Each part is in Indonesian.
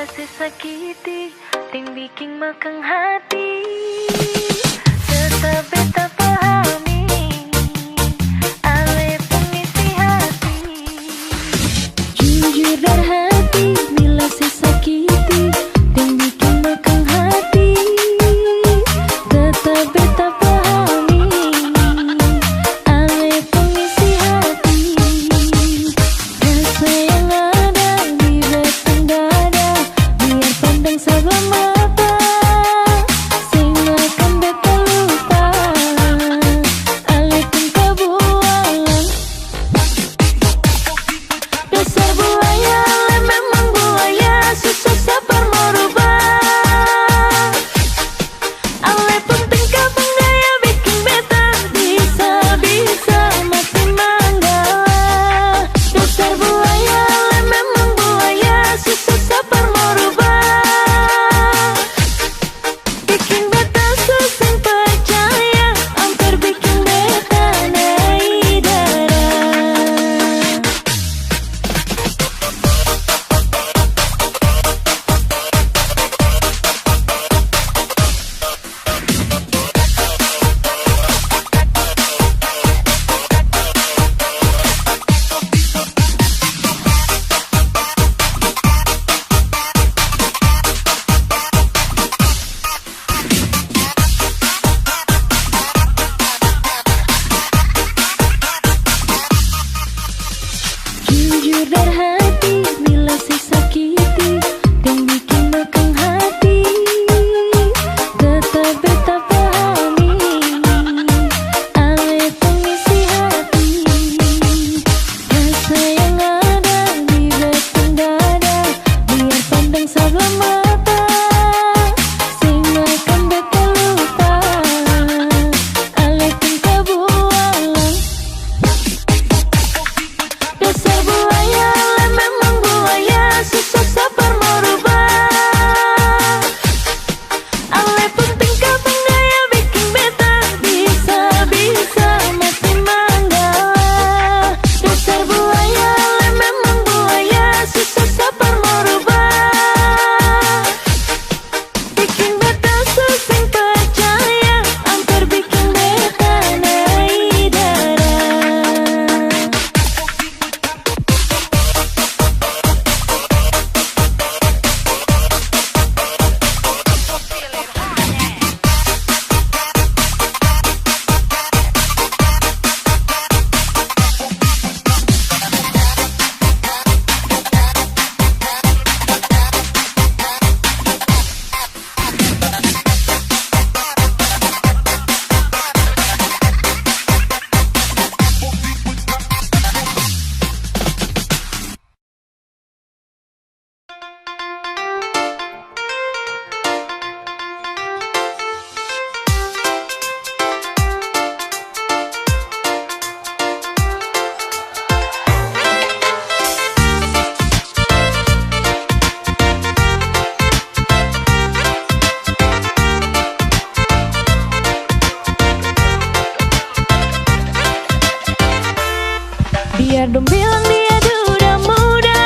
sakiti, ting bikin makang hati. Tetap beta pahami, ale pengisi hati. Jujur berhati, bila sesakiti, ting bikin makang hati. Tetap beta pahami, ale pengisi hati. Rasa yang ada di batang dada, biar pandang sebelah mata, sing akan beta lupa, ale pun kebualan. Dasar buaya, ale memang buaya, susah sabar merubah. Ale pun tingkah penggaya bikin beta bisa-bisa mati manggala. Dasar buaya, ale memang buaya, susah sabar merubah. Bikin beta susah percaya, hampir bikin beta naik darah. Jujur berhati, bila sesakiti, ting bikin makang hati. Tetap beta pahami, ale pengisi hati. Rasa yang ada di batang dada, biar pandang sebelah mata, sing akan beta lupa, ale pun kebualan. Dasar buaya, ale memang buaya, susah sabar merubah. Ale pun tingkah penggaya bikin beta bisa-bisa mati manggala. Dasar buaya, ale memang buaya, susah sabar merubah. Bikin beta susah percaya, hampir bikin beta naik darah. Biar dong bilang dia duda muda,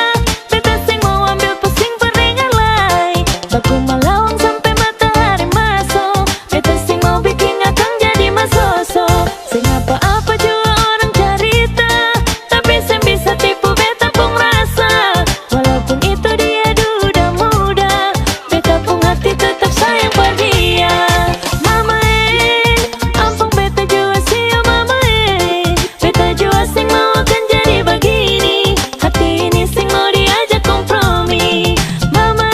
beta sing mau ambil pusing peringan lai. Baku malawang sampai matahari masuk, beta sing mau bikin akang jadi masoso. Sing apa-apa juga orang cerita, tapi sing bisa tipu beta pun rasa. Walaupun itu dia duda muda, beta pun hati tetap sayang per dia. Mama ampun beta jua sih mama beta jua sing mau akan jadi begini. Hati ini sing mau diajak kompromi. Mama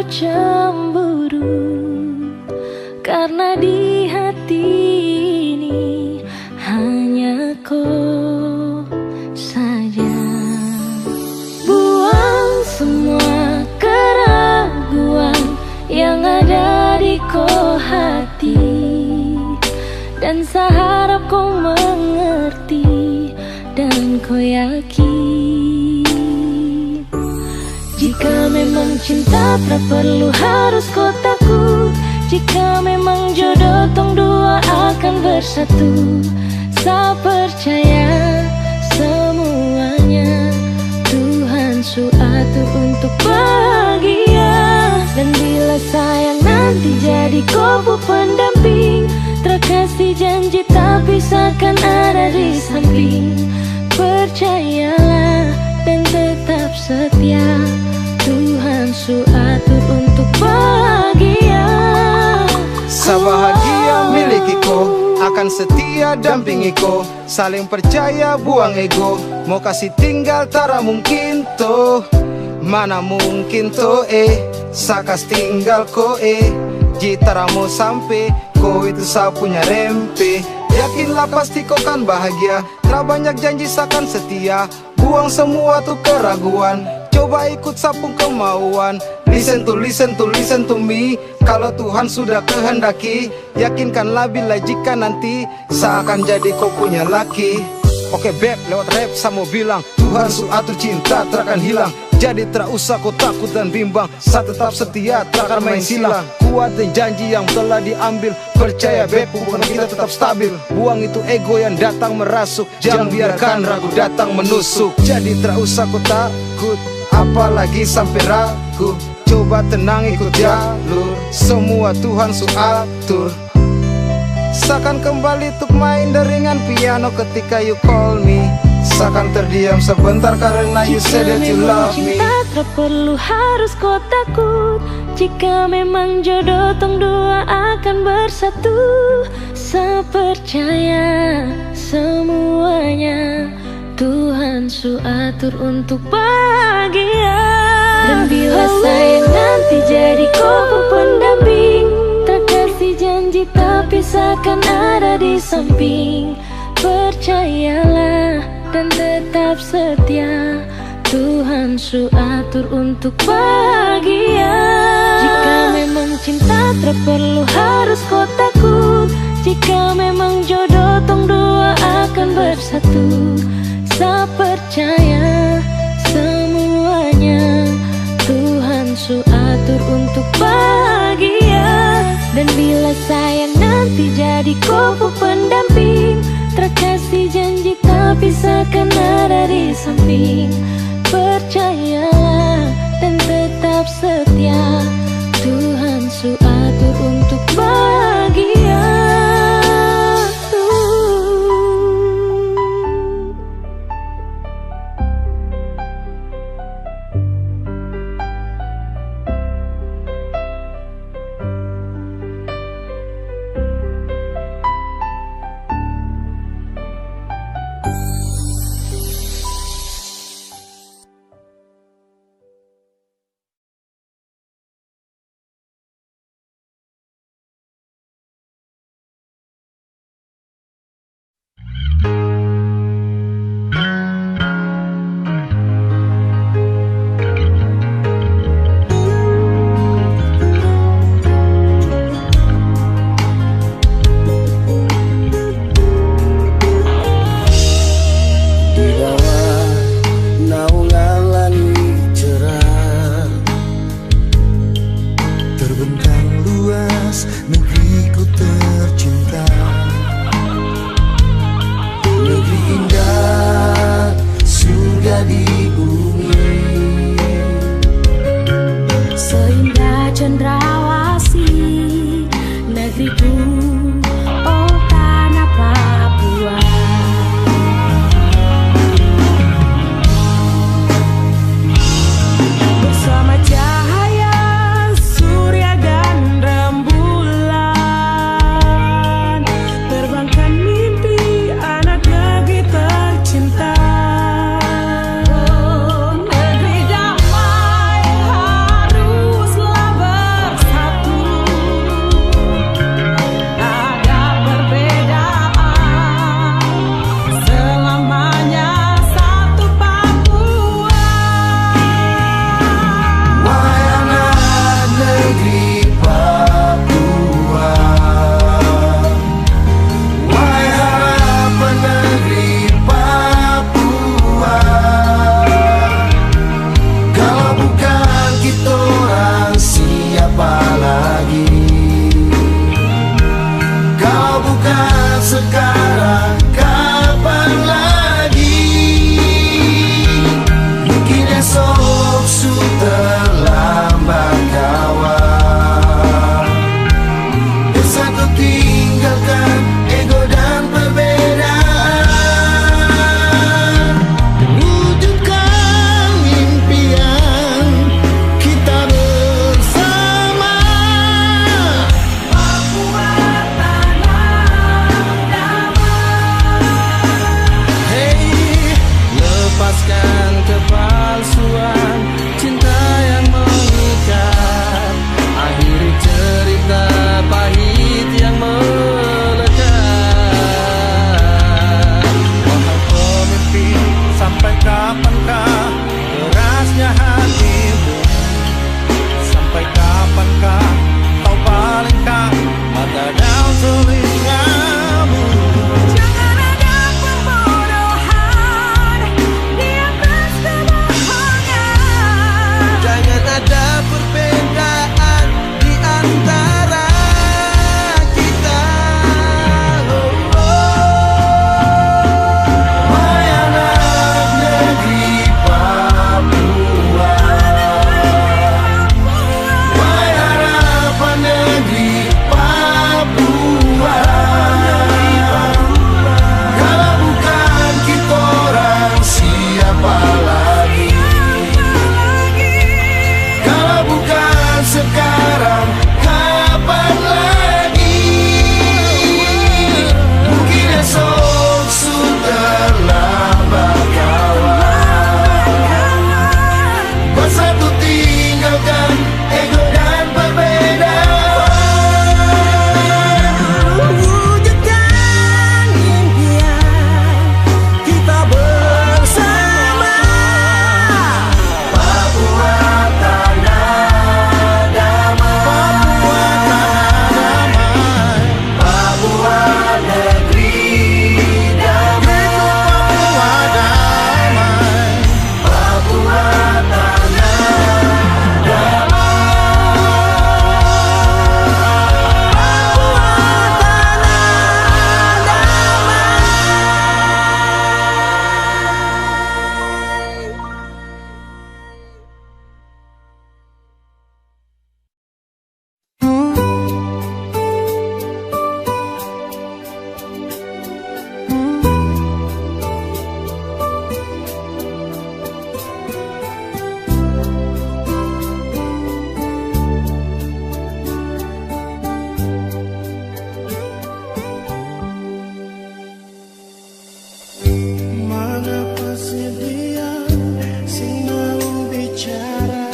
cemburu, karena di hati ini hanya kau saja. Buang semua keraguan yang ada di kau hati, dan saya harap kau mengerti dan kau yakin. Jika memang cinta tak perlu harus kau takut, jika memang jodoh tong dua akan bersatu. Saya percaya semuanya Tuhan su atur untuk bahagia. Dan bila sayang nanti jadi kau pendamping, terkasih janji tapi seakan ada di samping. Percayalah dan tetap setia, Tuhan su atur untuk bahagia. Sabahagia miliki ko, akan setia dampingi ko. Saling percaya buang ego, mau kasih tinggal tara mungkin to. Mana mungkin to sakas tinggal ko jitara mau sampai, ko itu sa punya rempe. Yakinlah pasti kau kan bahagia, tak banyak janji sakan setia. Buang semua tuh keraguan, coba ikut sapung kemauan. Listen to me. Kalau Tuhan sudah kehendaki, yakinkanlah bila jika nanti seakan jadi kau punya laki. Oke beb, lewat rap saya mau bilang, Tuhan su atur cinta takkan hilang. Jadi tak usah kau takut dan bimbang, saya tetap setia takkan main silang. Kuat dan janji yang telah diambil, percaya beb hubungan kita tetap stabil. Buang itu ego yang datang merasuk, jangan biarkan ragu datang menusuk. Jadi tak usah kau takut, apalagi sampai ragu. Coba tenang ikut jalur, semua Tuhan su atur. Seakan kembali untuk main deringan piano ketika you call me. Seakan terdiam sebentar karena you said that you love me. Jika memang cinta tak perlu harus kau takut, jika memang jodoh tong dua akan bersatu. Saya percaya semuanya Tuhan su atur untuk bahagia. Dan bila sayang nanti jadi kau pendamping, terkasih janji tapi seakan ada di samping. Percayalah dan tetap setia, Tuhan su atur untuk bahagia. Jika memang cinta tak perlu harus kau takut, jika memang jodoh tong dua akan bersatu. Saya percaya semuanya Tuhan su atur untuk bahagia. Dan bila sayang nanti jadi kau pendamping, terkasih janji tapi seakan ada di samping. Percayalah dan tetap setia, Tuhan su atur untuk bahagia. lagi. Kalau bukan sekarang, kapan lagi? Mungkin esok sudah terlambat kawan. Bersatu tinggalkan ego dan perbedaan. Wujudkan impian kita bersama. Papua tanah damai. Hey, lepaskan kepalsuan cinta yang mengikat. Akhiri cerita pahit yang melekat. Wahai pemimpin, sampai kapankah kerasnya hatimu? Sampai kapankah kau palingkan mata dan telingamu? Jangan ada pembodohan di atas kebohongan. Jangan ada perbedaan di antara kita. Wahai anak negeri Papua, wahai harapan negeri Papua. Kalau bukan kita orang, siapa lagi? Kalau bukan sekarang, kapan lagi? Mungkin esok sudah terlambat kawan. Bersatu tinggalkan ego dan perbedaan. Wujudkan impian kita bersama. Papua tanah damai. Papua negeri damai. Papua tanah Mengapa sedia sing mau bicara?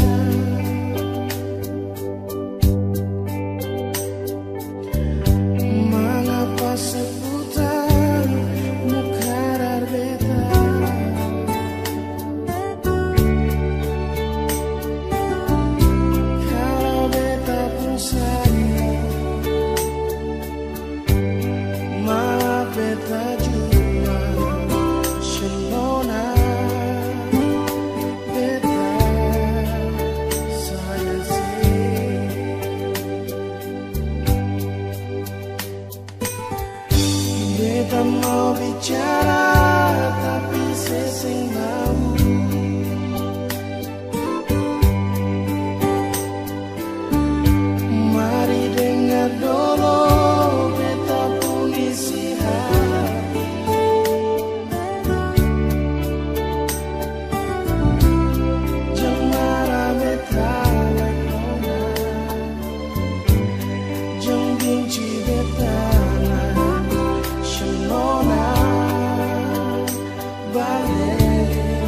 Mengapa seputar muka beta? Kalau beta pun sayang, maaf beta juga Shenona. Beta saya sih beta mau bicara tapi sesing mau. Mari dengar dulu beta pun isi hati. Jangan marah beta lekona, jangan benci beta Shenona. Balik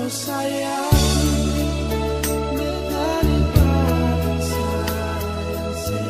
sayang, beta di paling sayang sih.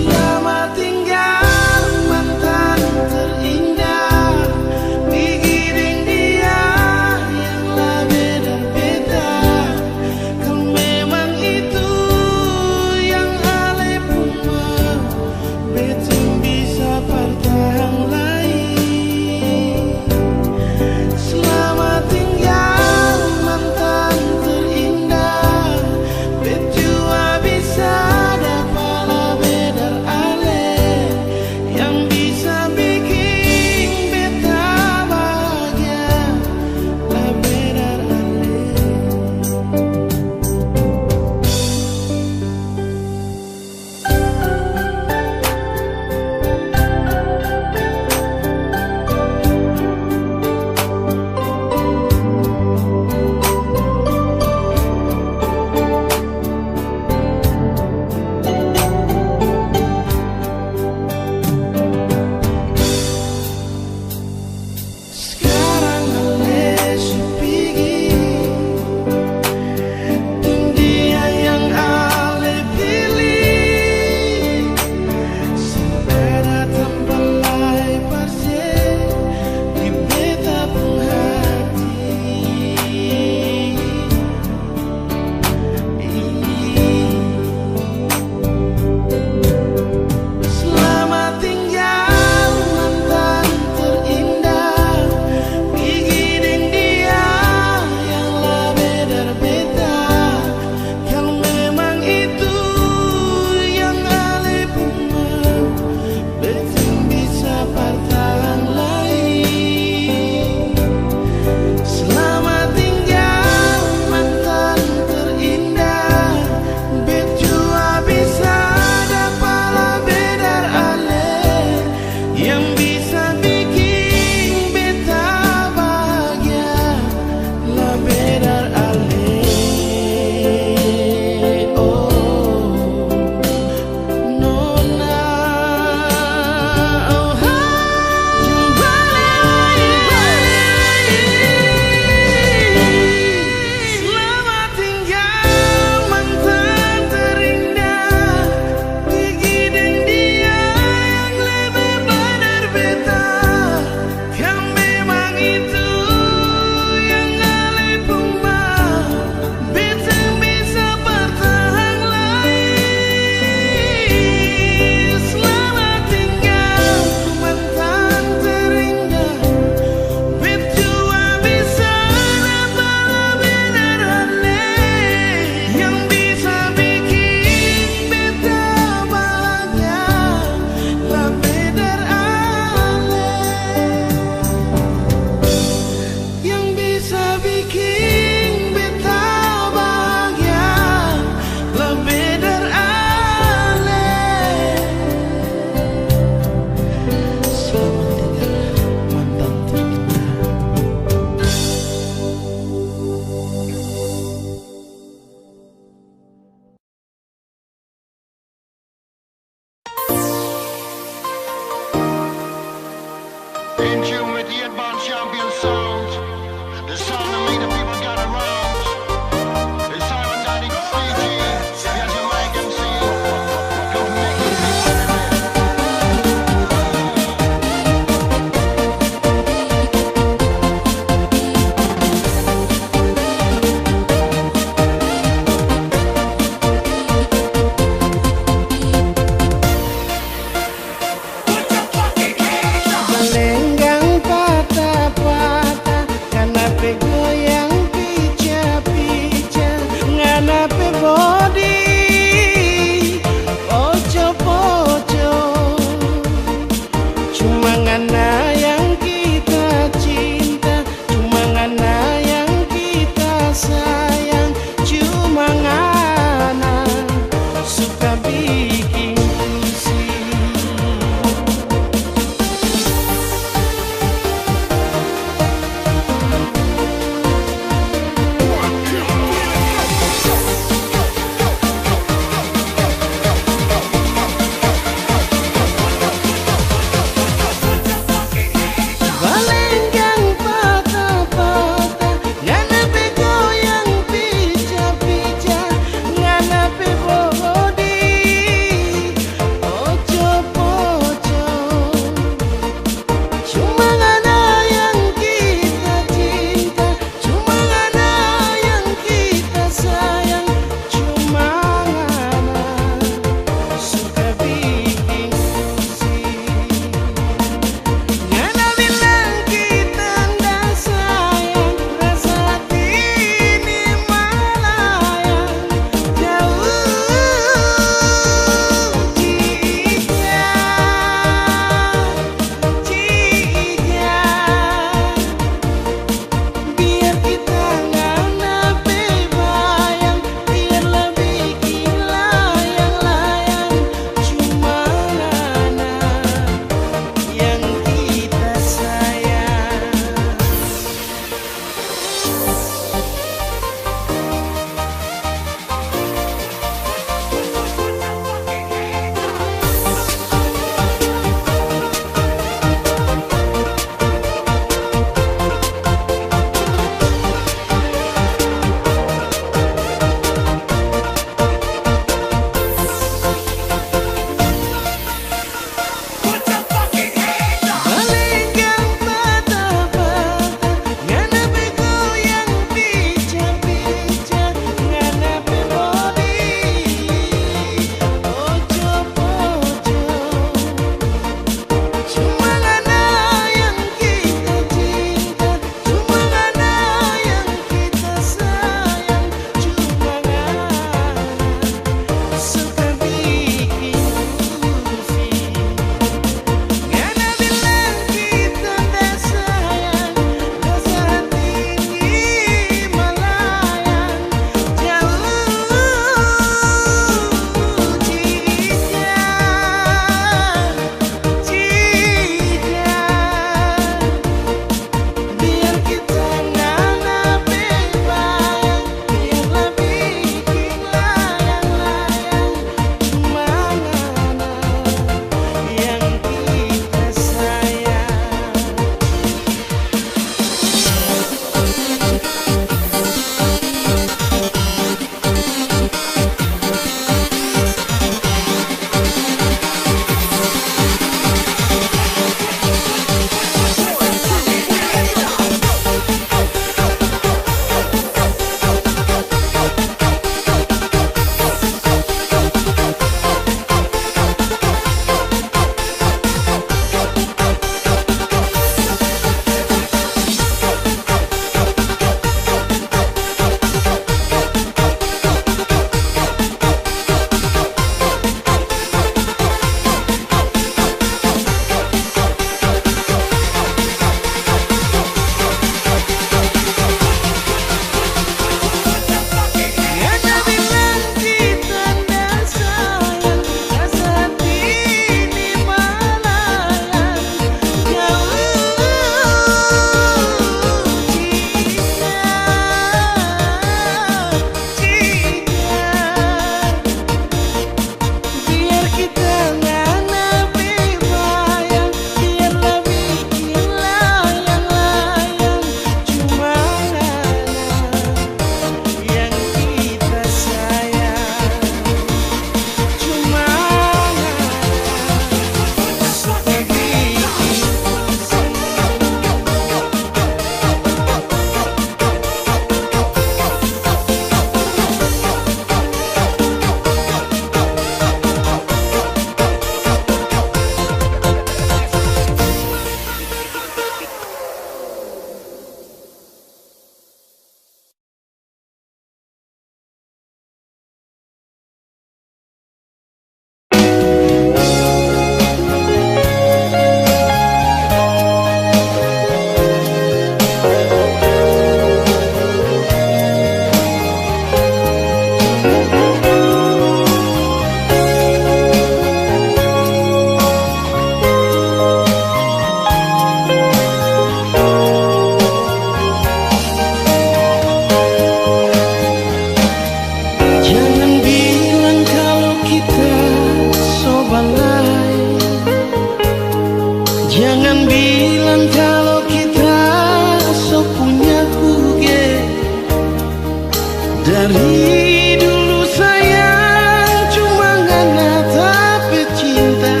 Dari dulu sayang cuma ngana tapi cinta,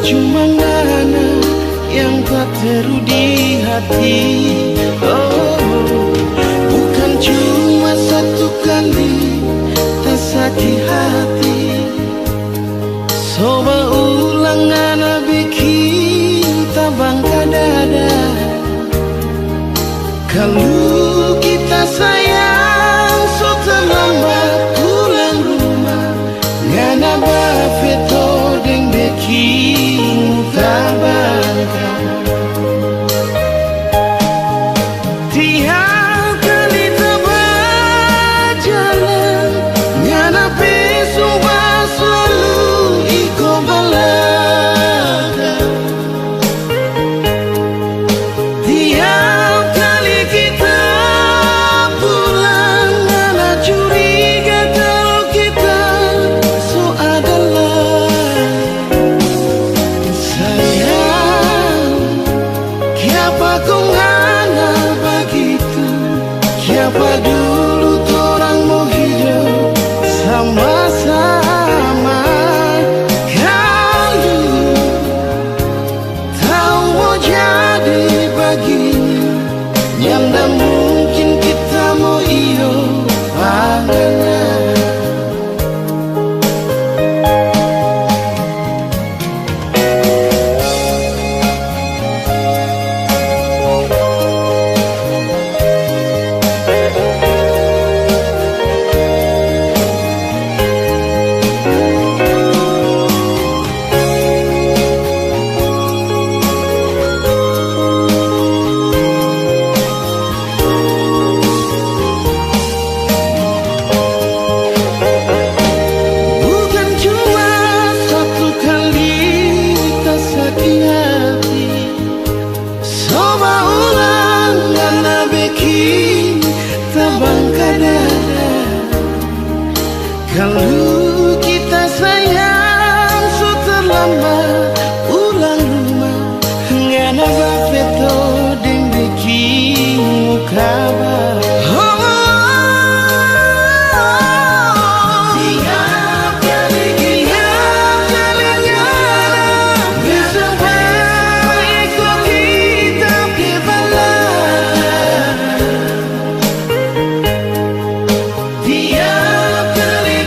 cuma ngana yang tak teru di hati. Oh, bukan cuma satu kali tak sakit hati. Coba ulang ngana bikin tabang dada. Kalau kita sayang so terlambat pulang rumah, ngana bafeto deng bikin tabangka. Tiap kali tebak jalan, ngana pesumpah selalu iko balada. Tiap kali kita pulang, ngana curiga kalau kita so adalah sayang. Kiapa kau ngana begitu? Kiapa dulu torang mau hidup sama-sama? Kalau tahu mau jadi begini, yang tak mungkin kita mau iyo pandangan. Bukan cuma satu kali tak sakit hati. Coba ulang ngana bikin tabang dada. Kalau kita sayang so terlambat pulang rumah, ngana bafeto deng bikin muka bah. Tiap kali ngana bersampai ikut kita ke balada. Tiap kali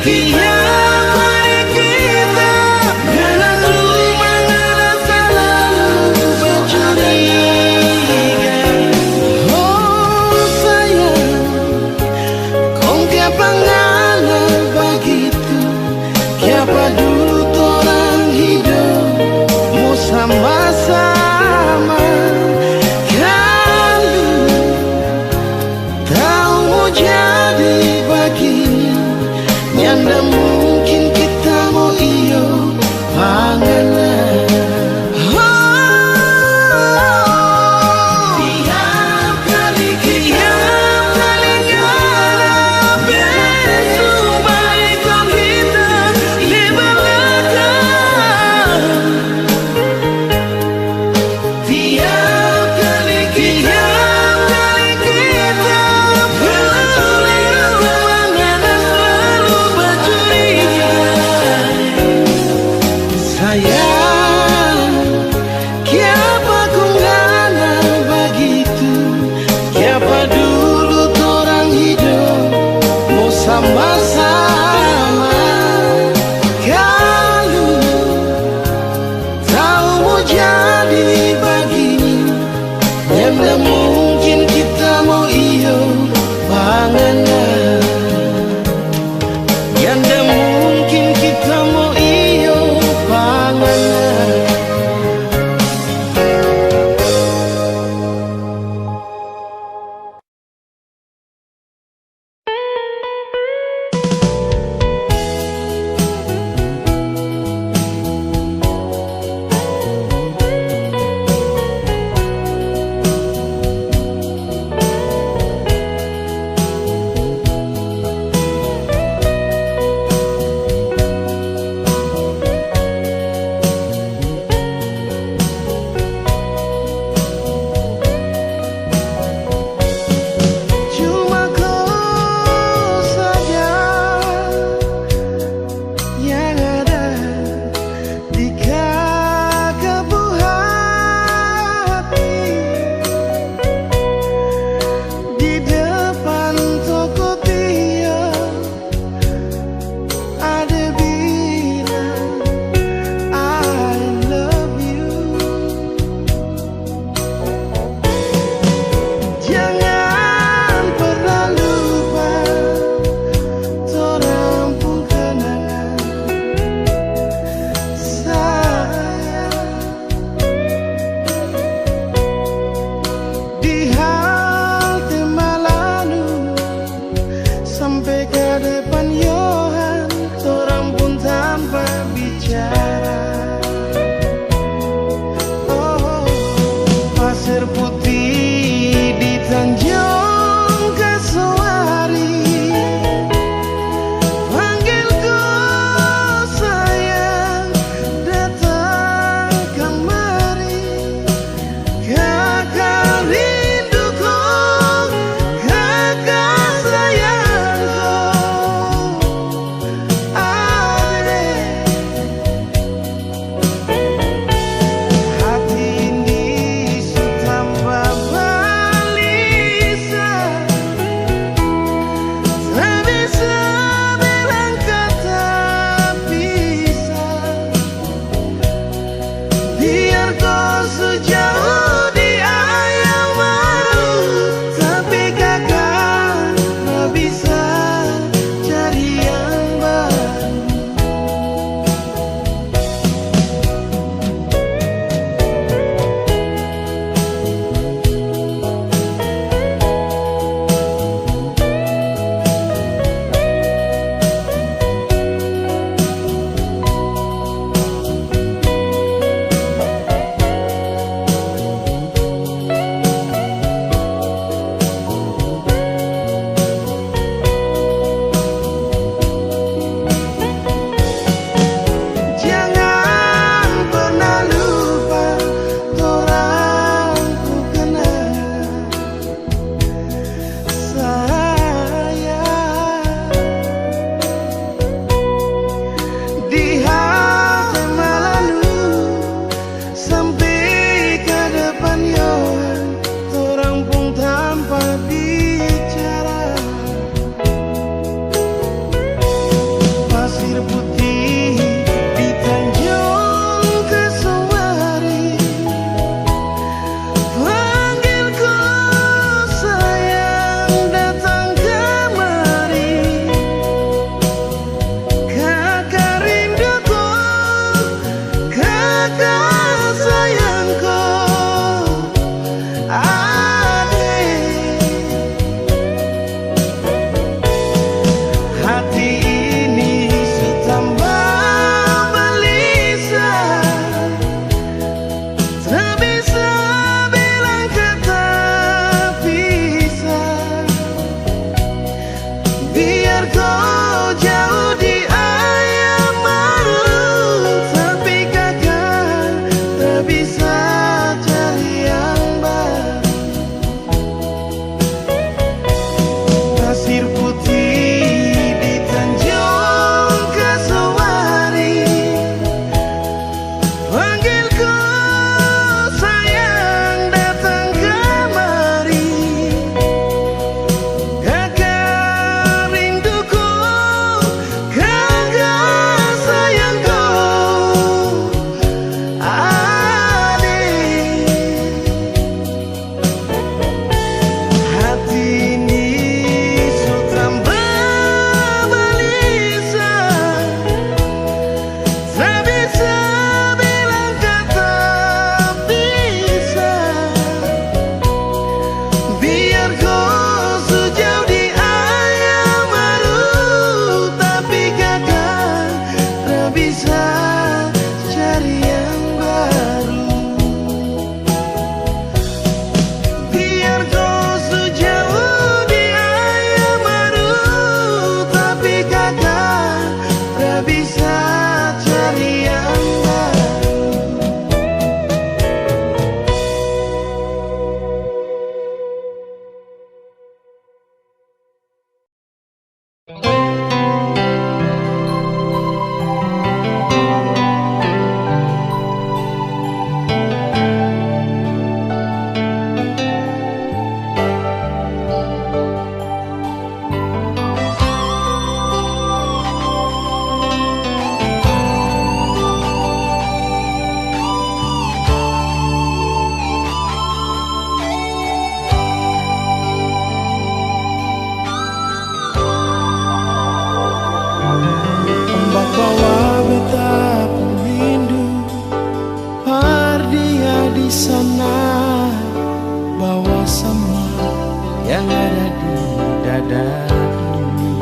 ada ini.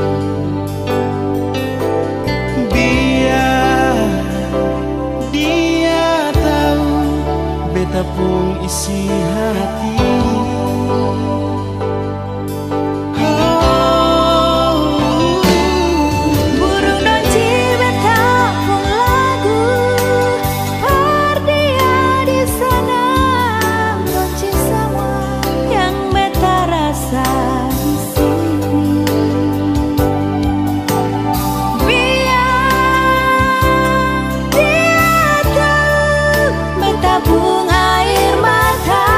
Biar dia tahu beta pun isi hati. Burung dan cibet kampung lagu, dia di sana benci semua yang beta rasa di sini. Biar dia tahu beta bung air mata.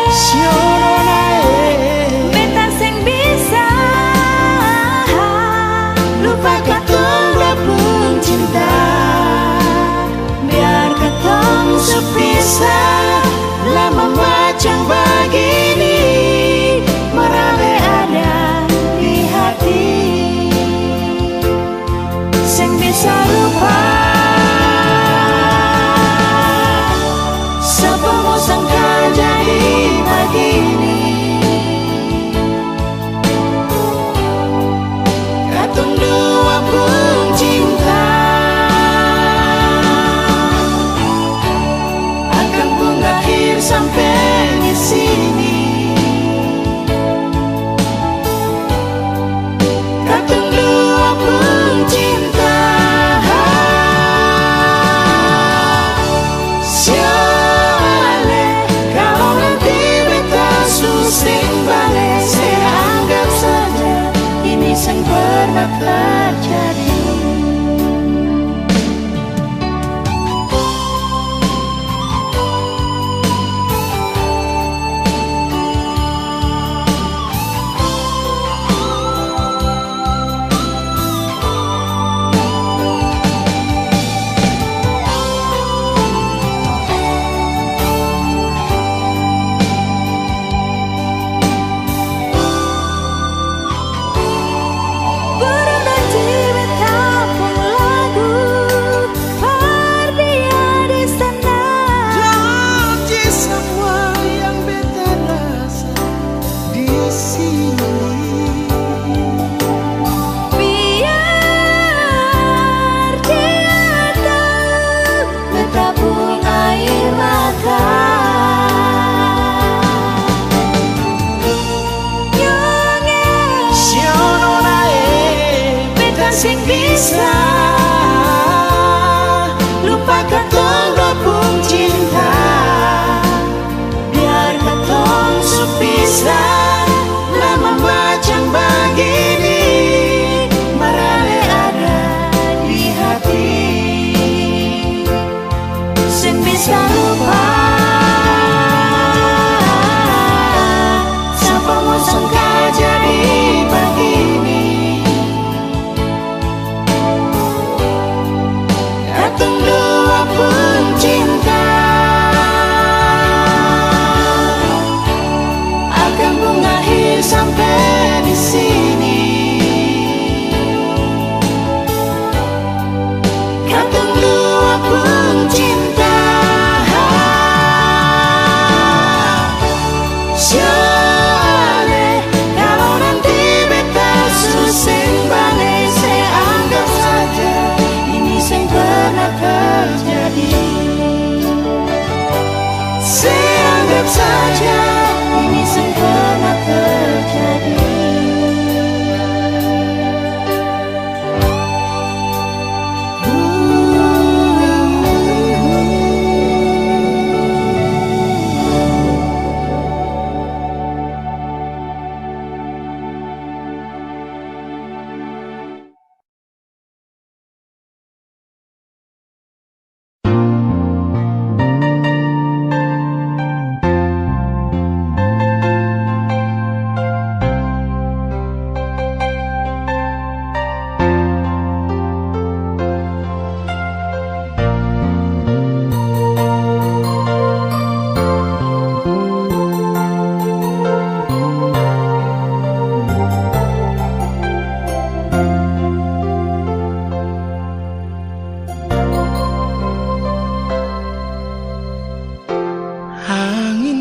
Siono nae Beta sing bisa lupa katong berpun cinta. Biar katong sepisah lama macam begini, merale ada di hati. Sing bisa lupa siapa mau sangka jadi begini. Katong dua pun cinta akan pun akhir sampai di sini. Katong dua pun cinta. Siale kalau nanti beta susing balik, saya anggap saja ini sang pernah terjadi. Burung dan cibet kampung lagu, dia di sana. janji semua yang beta rasa di sini. Biar dia tahu beta pun air mata. Siono nae Beta sing bisa lupa katong berpun cinta. Biar katong sepisah lama macam begini, merale ada di hati. Sing bisa lupa siapa mau sangka jadi begini. Katong dua pun cinta akan pun akhir sampai di sini. Katong dua pun cinta. Siale kalau nanti beta susing balik, saya anggap saja ini sing pernah terjadi. Saya anggap saja ini sing pernah terjadi.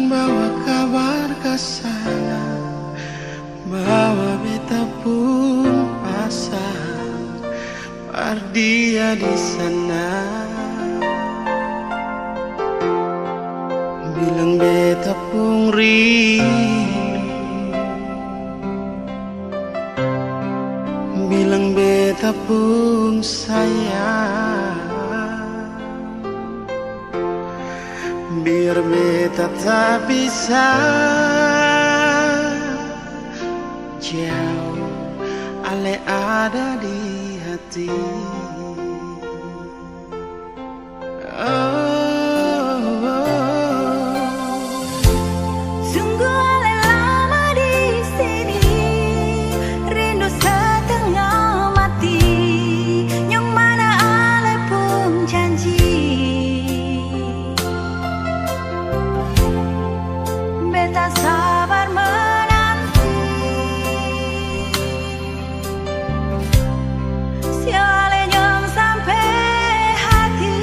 bawa kabar ke sana bahwa beta pun pasang dia di sana. Bilang beta pun rindu, bilang beta pun sayang, biar beta tak bisa jauh, ale ada di hati. Sungguh ale lama di sini, rindu setengah mati. Yang mana ale pun janji, beta sabar menanti. Si ale nyong sampai hati.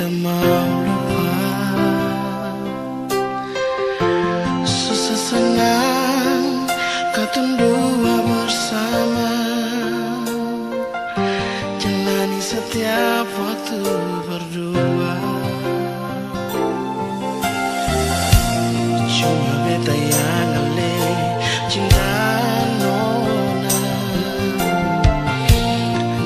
beta mau lupa. Susah senang katong dua bersama, jalani setiap waktu berdua. Cuma beta yang ale cinta nona,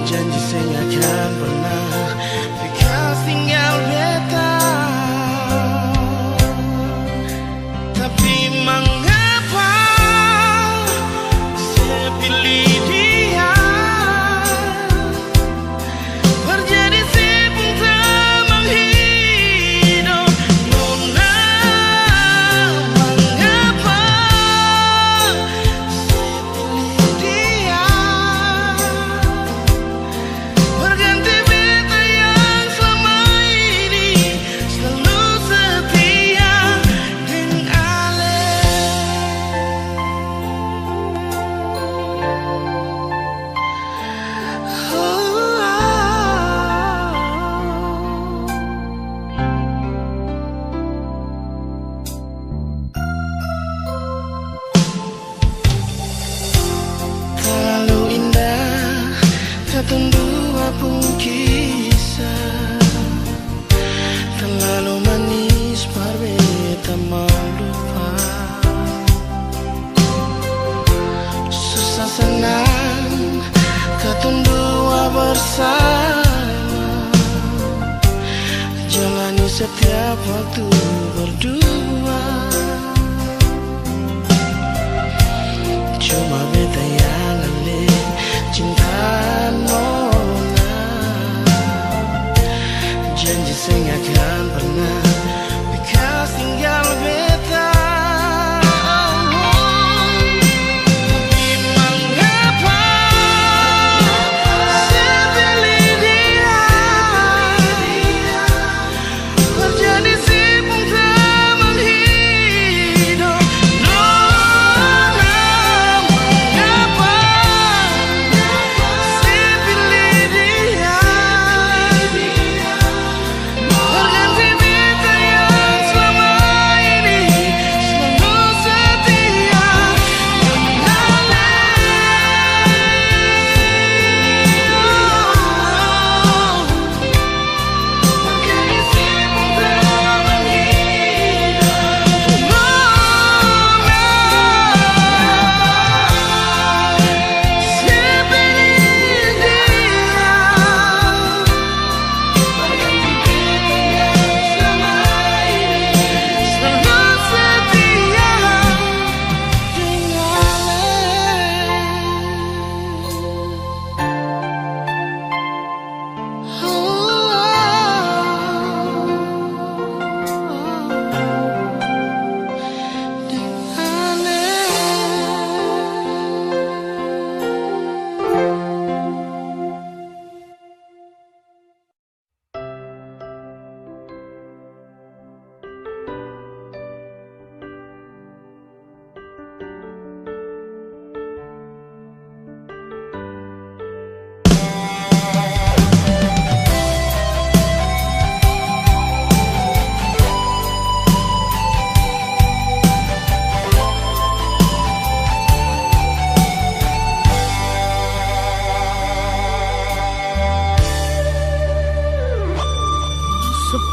janji saya nggak akan pernah bekas tinggal beta. Tapi mengapa saya pilih dia? Terjadi sibuk tak menghidup nona. Mengapa saya pilih dia? Berganti beta yang selama ini selalu setia dengan Ale. Terlalu indah katong dua pun kisah, terlalu manis par beta mau lupa. Susah senang katong dua bersama, jalani setiap waktu berdua. Cuma beta yang ale cinta nona, janji saya nggak akan pernah bekas tinggal beta. Tapi mengapa saya pilih dia? Terjadi sibuk tak menghidup nona. Mengapa saya pilih dia? Berganti beta yang selama ini selalu setia dengan Ale. Berganti sibuk tak menghidup nona. Saya pilih dia. Berganti beta yang selama ini selalu setia dengan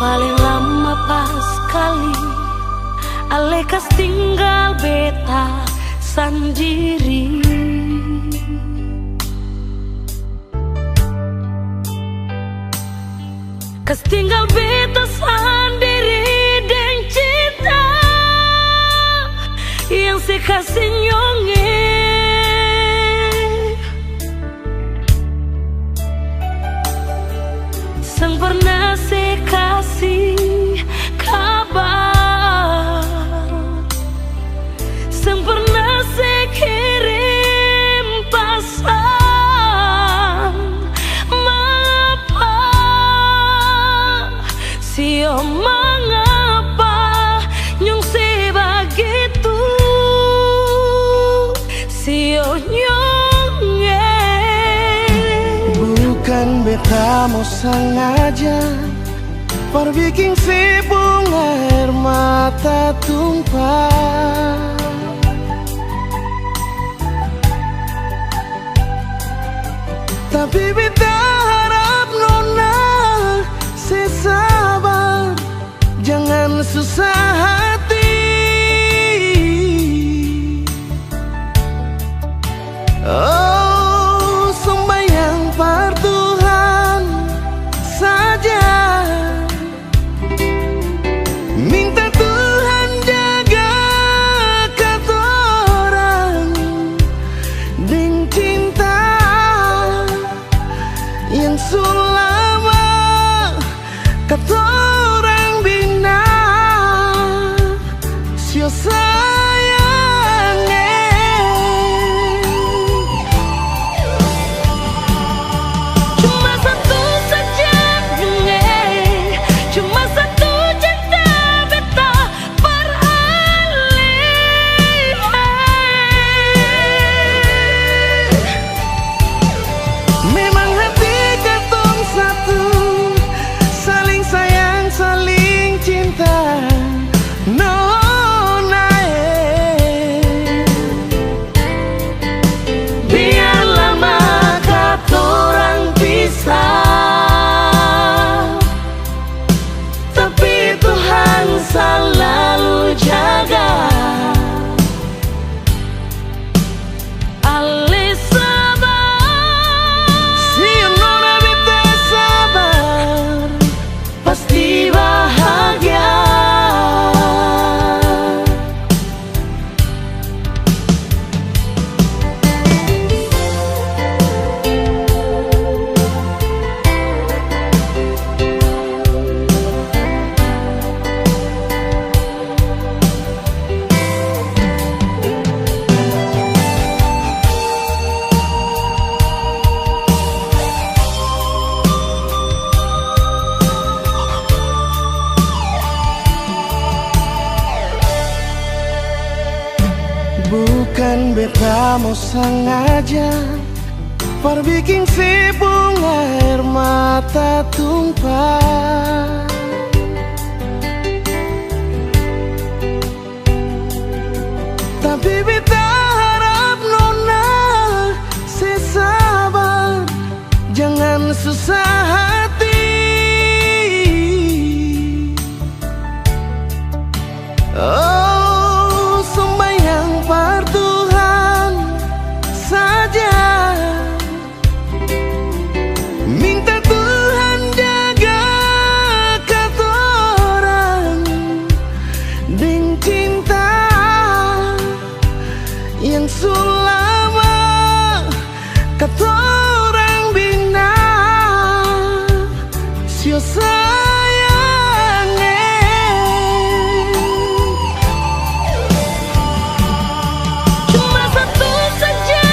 Paling lama pas kali Ale kas tinggal beta sendiri. Kas tinggal beta sendiri dan cinta yang saya kasih nyonge. Sang pernah saya kasih kabar, sang pernah saya kirim pesan. Mengapa sio mengapa nyong sebegitu sio nyonge. Bukan beta mau sengaja Perbiking si bunga air mata tumpah. Tapi beta harap nona sesabar, jangan susah hati. Oh, sembahyang par Tuhan saja, minta Tuhan jaga katorang deng cinta yang sulama katorang bina. Sio sayang Cuma satu saja cuma satu cinta beta beralih. memang hati katong satu, saling sayang, saling cinta. Nona, Biar lama katorang pisah, tapi Tuhan selalu jaga. Ali sabar, si nona beta sabar, pasti bahagia. bukan beta mau sengaja perbiking si bunga air mata tumpah. Tapi beta harap nona sesabar, jangan susah hati. Oh, sembahyang par Tuhan saja, minta Tuhan jaga katorang deng cinta yang sulama katorang bina. Sio sayang Cuma satu saja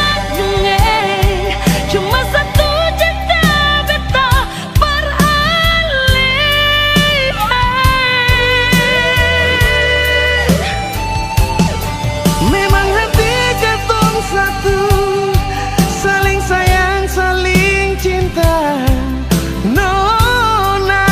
cuma satu cinta beta beralih. memang hati katong satu, saling sayang, saling cinta. Nona,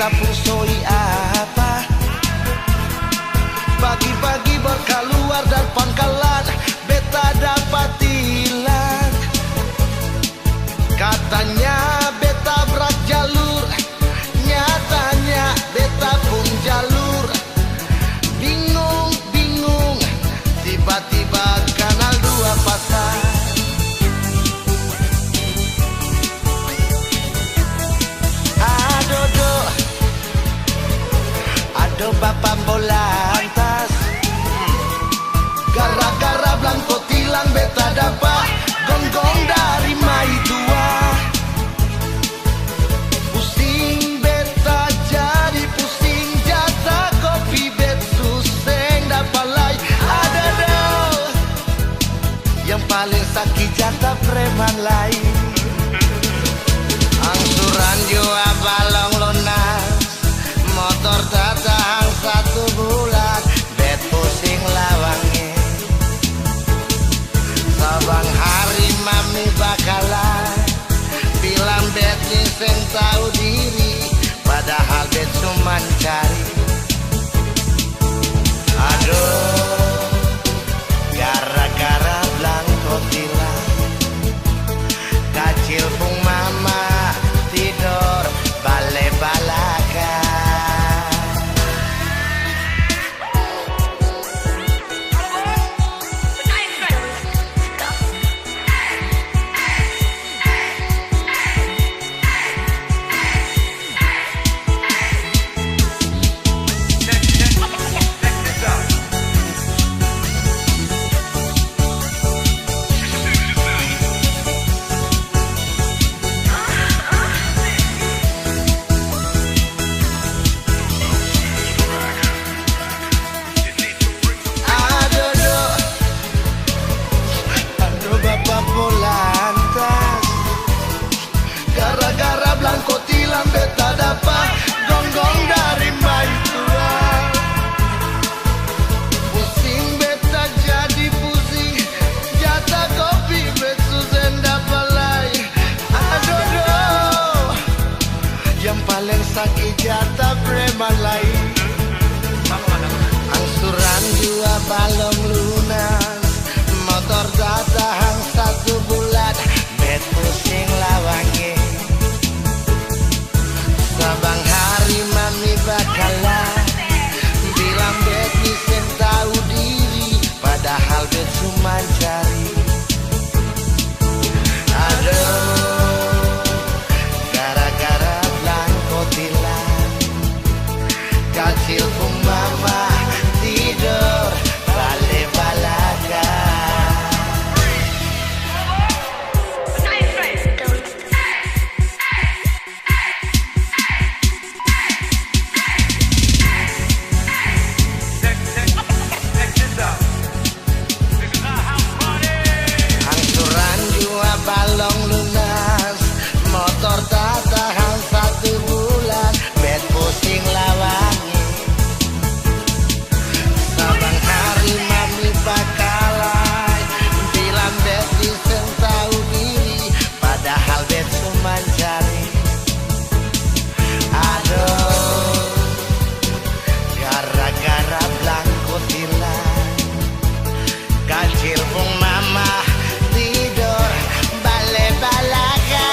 beta pusoi apa? Pagi-pagi berkeluar dan pangkalan beta dapat hilang. Katanya beta berat jalur, nyatanya beta pun jalur. Bingung, tiba-tiba kanal 2 pasar. Ado bapak bolantas, gara-gara blanko tilang beta dapat gonggong dari mai tua. Pusing beta jadi pusing, jatah kopi bet suseng dapat lai. Ada dong yang paling sakit jatah preman lain. Angsuran jua balong lunas, motor tak tahan 1 bulan, bet pusing lawange. Sabang hari mami bakalan bilang bet ni seng tahu diri, padahal bet cuma cari. Aduh, gara-gara blanko tilang, kacil pung mama tidur bale-balaka. Gara-gara blanko tilang beta dapat gonggong dari mai tua. Pusing beta jadi pusing, jatah kopi bet susah dapat lai. Aduh, yang paling sakit jatah preman lain. Angsuran jua balong lunas, motor tak tahan 1 bulan, bet pusing lawange. Sabang hari mami bakalan bilang bet ni sen tahu diri, padahal bet cuma cari. Aduh, gara-gara blanko tilang, kacil pun mama tidur bale-balaka. Angsuran jua balong lunas, motor tak tahan 1 bulan, bet pusing lawangi. Sabang hari mami bakalan bilang bet isen tahu diri, padahal bet cuma cari. Aduh, gara-gara blanko tilang, kacil pun mama tidur bale-balaka.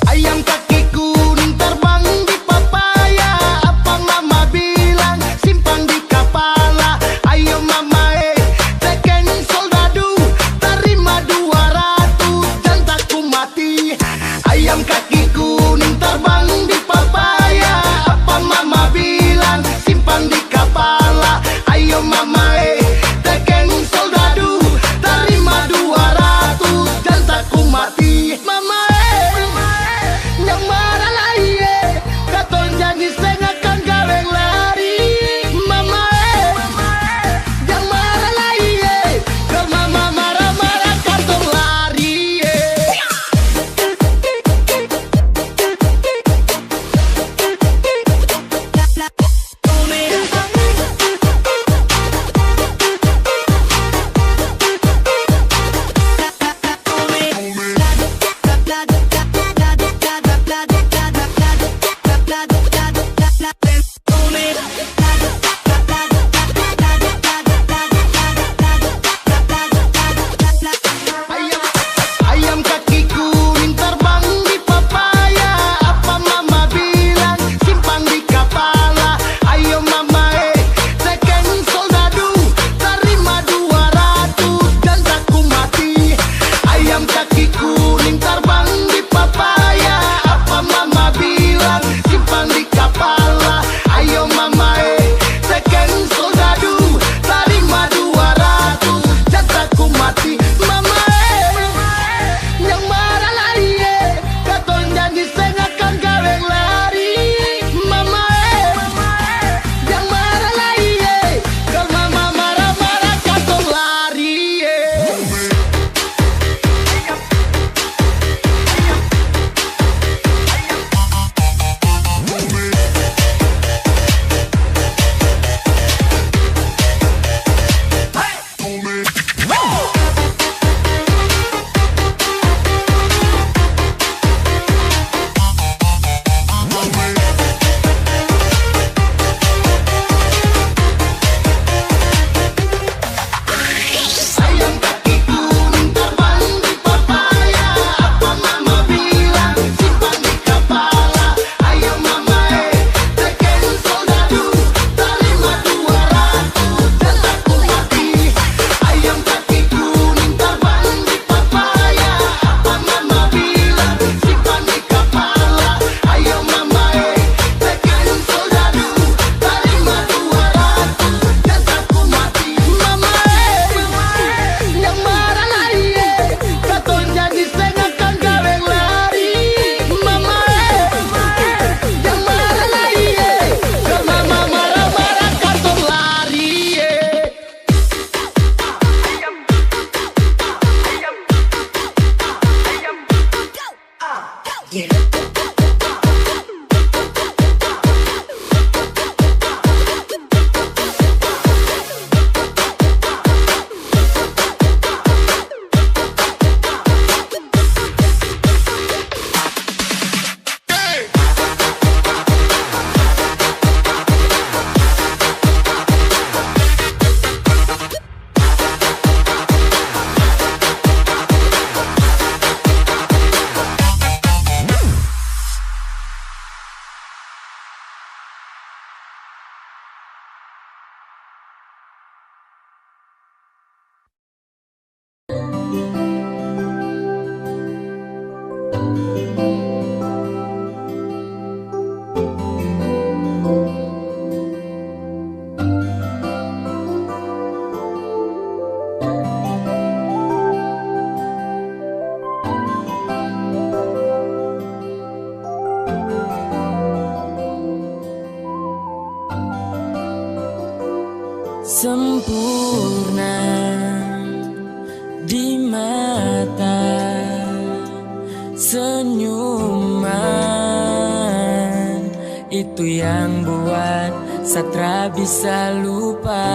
Ayam kaki kuning terbang di papan. Sempurna di mata, senyuman itu yang buat Satra bisa lupa.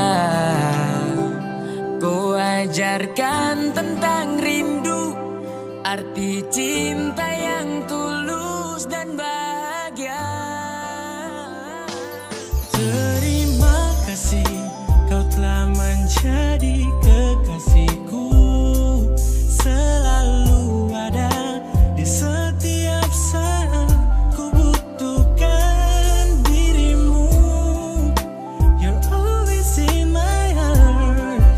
Kau ajarkan tentang rindu, arti cinta yang tulus dan bahagia. Terima kasih, kau telah menjadi kekasihku. Selalu ada di setiap saat ku butuhkan dirimu. You're always in my heart,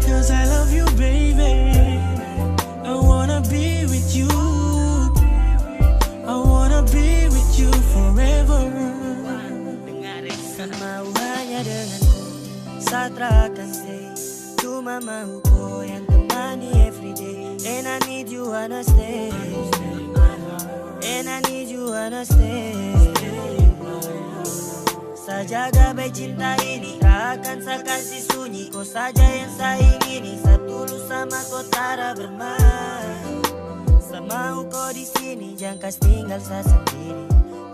because I love you baby. I wanna be with you, I wanna be with you forever. Kan mau hanya denganku, Satra akan stay. Cuma mau kau yang temani everyday. And I need you wanna stay, and I need you wanna stay. Sajaga baik cinta ini, tak akan saya kasih sunyi. Kau saja yang saya ingini, setulus sama kau tara bermain. Sama kau di sini, jangan kas tinggal saya sendiri.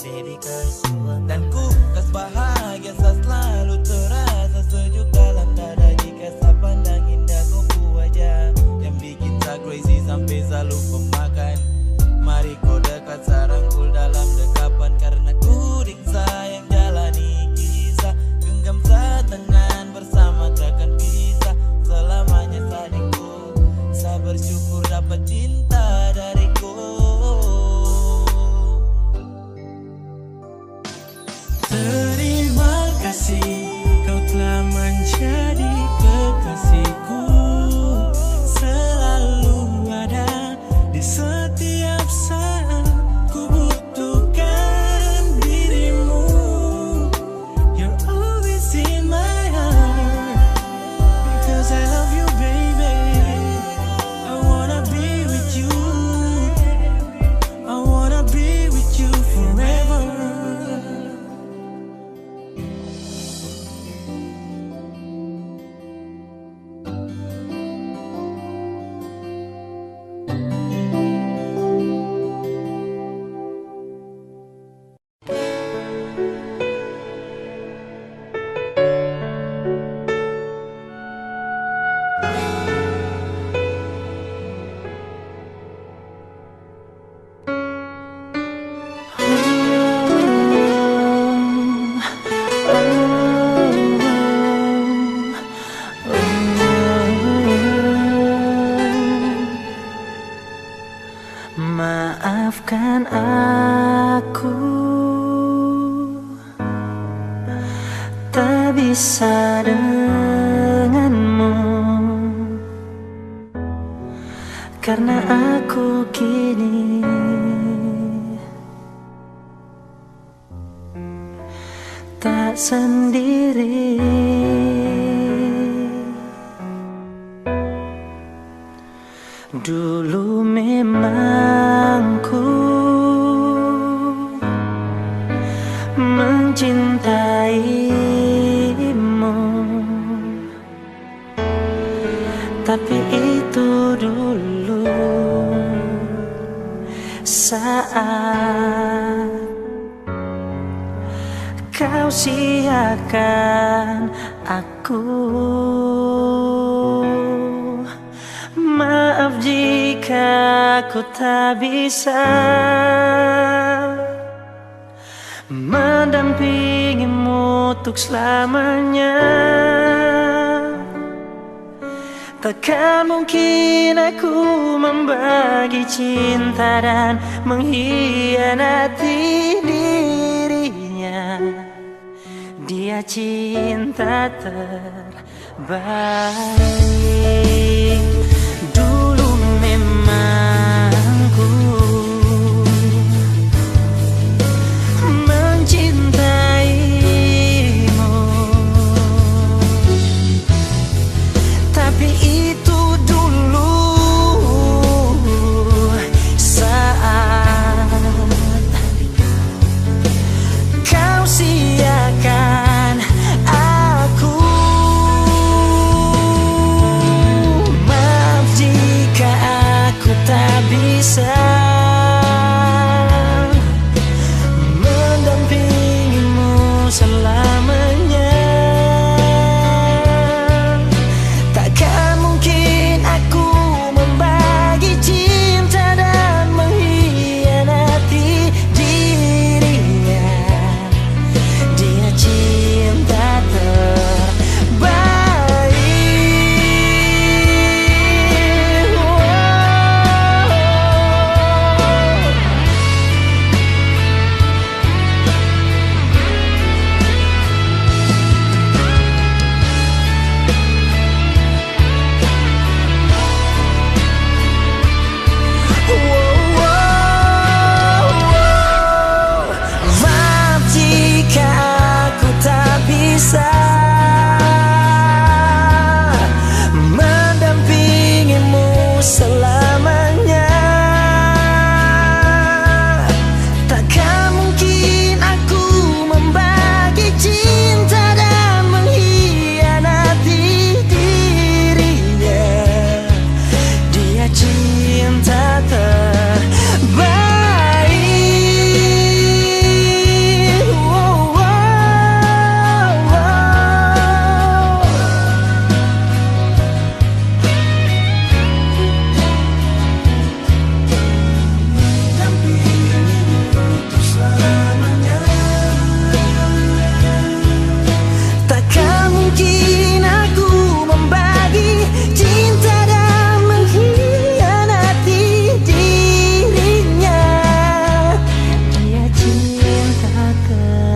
Baby cause you are Dan ku kas bahagia saya selalu terasa sejuk dalam dada. Jika saya pandang indah kau wajah yang bikin saya crazy sampai saya lupa makan. Mari kau dekat sarangkul dalam dekapan, karena ku ring sayang jalani kisah. Genggam saya tangan bersama takkan pisah. Selamanya sadinku, saya bersyukur dapat cinta dariku. Terima kasih, kau telah menjadi kekasihku. Selalu ada di setiap saat ku butuhkan dirimu. You're always in my heart, because I love you baby. I wanna be with you, I wanna be with you forever. Maafkan aku, tak bisa denganmu, karena aku kini tak sendiri. Dulu memang ku mencintaimu, tapi itu dulu. saat kau siakan aku. Maaf jika aku tak bisa mendampingimu untuk selamanya. Takkan mungkin aku membagi cinta dan mengkhianati dirinya. Dia cinta terbaik. Dulu memang ku mencintaimu, tapi itu dulu saat kau siakan aku. Maaf jika aku tak bisa mendampingimu selamanya. Takkan mungkin aku membagi cinta dan mengkhianati dirinya. Dia cinta terbaik. Maaf jika aku tak bisa mendampingimu selamanya. Takkan mungkin aku membagi cinta dan mengkhianati dirinya. Dia cinta terbaik. Takkan mungkin aku membagi cinta dan mengkhianati dirinya. Dia cinta terbaik.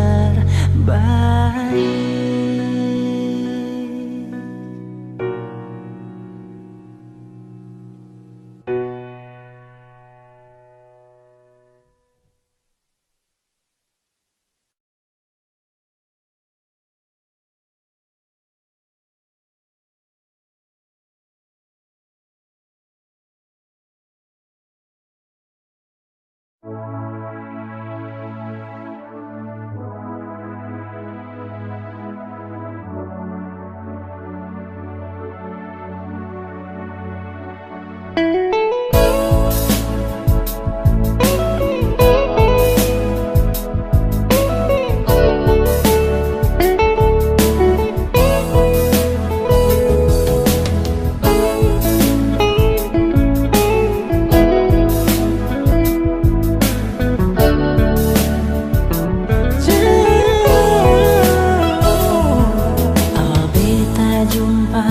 Awal beta jumpa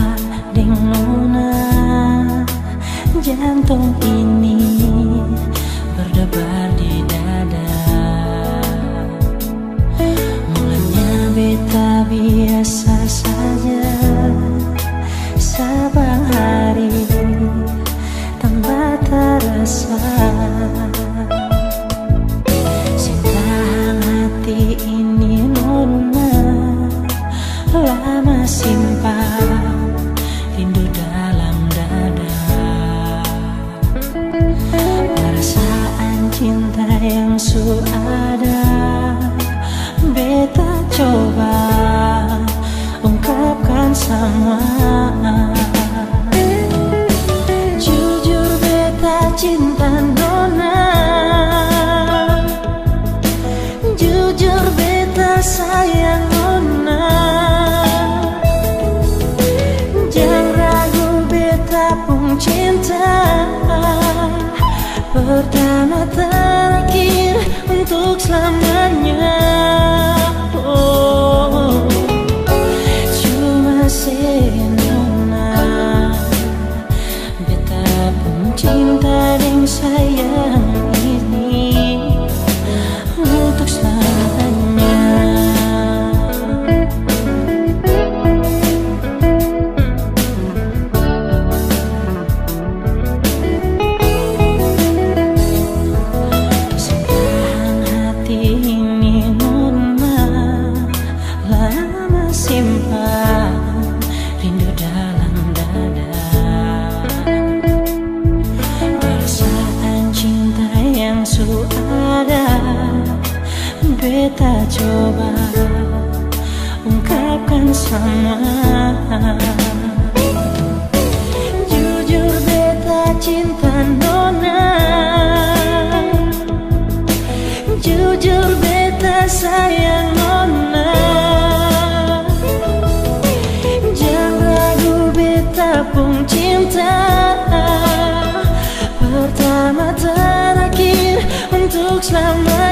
dengan Nona, jantung ini berdebar di dada. Mulanya beta biasa saja, sabang hari tanpa terasa. Sitahan hati ini Nona, lama simpan rindu dalam dada. Perasaan cinta yang suada beta coba ungkapkan sama. Jujur beta cinta Nona, pertama terakhir untuk selamanya. Oh, cuma senona beta pun cinta dan sayang ini untuk selamanya. Sekarang hati ini nona lama simpan rindu dalam dada. Perasaan cinta yang sudah beta coba ungkapkan sama. Jujur beta cinta nona, jujur beta sayang nona. Jangan ragu beta pun cinta, pertama terakhir untuk selamanya.